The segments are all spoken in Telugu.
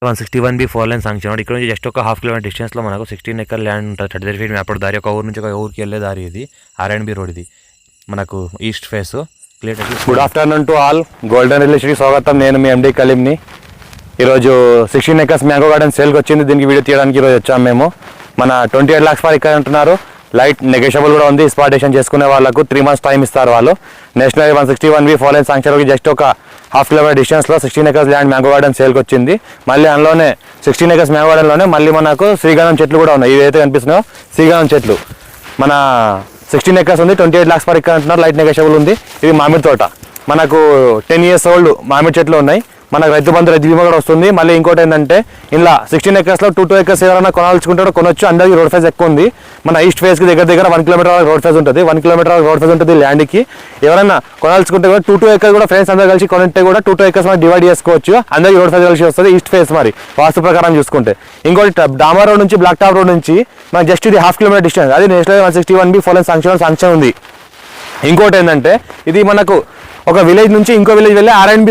161B 4 line sanction. ఇక్కడ నుంచి జస్ట్ ఒక ½ కిలోమీటర్ డిస్టెన్స్లో మనకు 16 ఎకర్ ల్యాండ్ ఉంటుంది. 33 ఫీట్ మ్యాప్ దారి, ఒక ఊరు నుంచి ఒక ఊరికి వెళ్ళే దారి ఇది. R&B రోడ్ ఇది మనకు east face. Good afternoon to all. Golden real ఎస్టేట్కి స్వాగతం. నేను మీ ఎండి కలీంని. ఈరోజు 16 ఎకర్స్ మ్యాంగో గార్డెన్ సేల్కి వచ్చింది. దీనికి వీడియో తీయడానికి ఈరోజు వచ్చాము మేము. మన 28 lakhs ఫర్ ఇక్కడ అంటున్నారు. లైట్ నెగోషియబుల్ కూడా ఉంది. స్పాటేషన్ చేసుకునే వాళ్ళకు 3 months టైం ఇస్తారు వాళ్ళు. నేషనల్ 161B 4 లైన్ శాంక్షన్కి జస్ట్ ఒక ½ కిలోమీటర్ డిస్టెన్స్లో 16 ఎకర్స్ ల్యాండ్ మ్యాంగో గార్డెన్ సేల్కి వచ్చింది. మళ్ళీ అందులోనే 16 ఎకర్స్ మ్యాంగో గార్డెన్లోనే మళ్ళీ మనకు శ్రీగంధం చెట్లు కూడా ఉన్నాయి. ఇవైతే కనిపిస్తున్నాయో శ్రీగంధం చెట్లు. మన 16 ఎకర్స్ ఉంది. 28 lakhs ఫర్ ఇక్కడ అంటున్నారు. లైట్ నెగోషియబుల్ ఉంది. ఇది మామిడి తోట. మనకు 10 years ఓల్డ్ మామిడి చెట్లు ఉన్నాయి. మనకు రైతు బంధు రైతు బీమా కూడా వస్తుంది. మళ్ళీ ఇంకోటి ఏంటంటే ఇలా 16 ఎకర్స్లో 2 acres ఎవరైనా కొనాల్చుకుంటారో కొనొచ్చు. అందరికీ రోడ్ ఫేజ్ ఎక్కువ ఉంది. మన ఈస్ట్ ఫేస్కి దగ్గర 1 kilometer రోడ్ ఫేజ్ ఉంటుంది. 1 kilometer రోడ్ ఫేజ్ ఉంటుంది ల్యాండ్కి. ఎవరైనా కొనాల్చుకుంటే కూడా 2 acres కూడా ఫ్రెండ్స్ అందరూ కలిసి కొనింటే కూడా 2 acres మనం డివైడ్ చేసుకోవచ్చు. అందరికీ రోడ్ ఫేజ్ కలిసి వస్తుంది ఈస్ట్ ఫేస్. మరి వాస్తు ప్రకారం చూసుకుంటే ఇంకోటి డామర్ రోడ్ నుంచి బ్లాక్ టాప్ రోడ్ నుంచి మనకి జస్ట్ ఇది ½ kilometer డిస్టెన్స్. అది నేషనల్ 161B 4 లైన్ శాంక్షన్ ఉంది. ఇంకోటి ఏంటంటే ఇది మనకు ఒక విలేజ్ నుంచి ఇంకో విలేజ్ వెళ్ళే R&B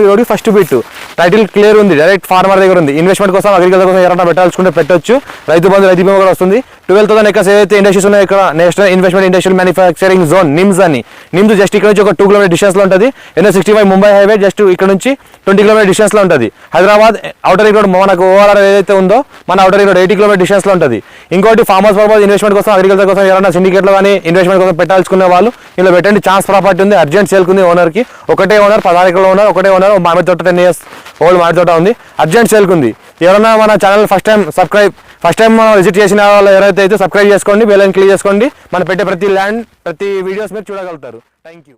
road first bit. Title clear ఉంది. డైరెక్ట్ ఫార్మర్ దగ్గర ఉంది. ఇన్వెస్ట్మెంట్ కోసం అగ్రికల్చర్ కోసం ఎవరైనా పెట్టాల్సుకుంటే పెట్టొచ్చు. రైతు బంధు రైతు బీమా కూడా వస్తుంది. 12,000 acres ఏదైతే ఇండస్ట్రీస్ ఉన్నాయో ఇక్కడ national investment industrial manufacturing zone NIMS అని. నిమ్స్ జస్ట్ ఇక్కడ నుంచి ఒక 2 kilometer డిస్టెన్స్లో ఉంటుంది. NH65 ముంబై హైవే జస్ట్ ఇక్కడ నుంచి 20 kilometer డిస్టెన్స్లో ఉంటుంది. హైదరాబాద్ అవుటర్ రింగ్ రోడ్ మనకు ORR ఏదైతే ఉందో మన అవుటర్ రింగ్ రోడ్ 80 kilometer డిస్టెన్స్లో ఉంటుంది. ఇంకోటి ఫార్మర్స్ పర్పస్ ఇన్వెస్ట్మెంట్ కోసం అగ్రికల్చర్ కోసం ఎవరైనా సిండికేట్లో కానీ ఇన్వెస్ట్మెంట్ కోసం పెట్టాల్సుకునే వాళ్ళు ఇలా పెట్టండి. ఛాన్స్ ప్రాపర్టీ ఉంది. అర్జెంట్ సేల్కి ఉంది. ఓనర్కి ఒకటే ఓనర్ 16 acres ఓనర్ ఒకటే ఓనర్. మామిడి తోట 10 years ఓల్డ్ మామిడి తోట ఉంది. అర్జెంట్ సేల్కి ఉంది. ఎవరైనా మన ఛానల్ ఫస్ట్ టైం విజిట్ చేసిన వాళ్ళు ఎవరైతే అయితే సబ్స్క్రైబ్ చేసుకోండి. బెల్ ఐకాన్ క్లిక్ చేసుకోండి. మనం పెట్టే ప్రతి వీడియోస్ మీరు చూడగలుగుతారు. Thank you.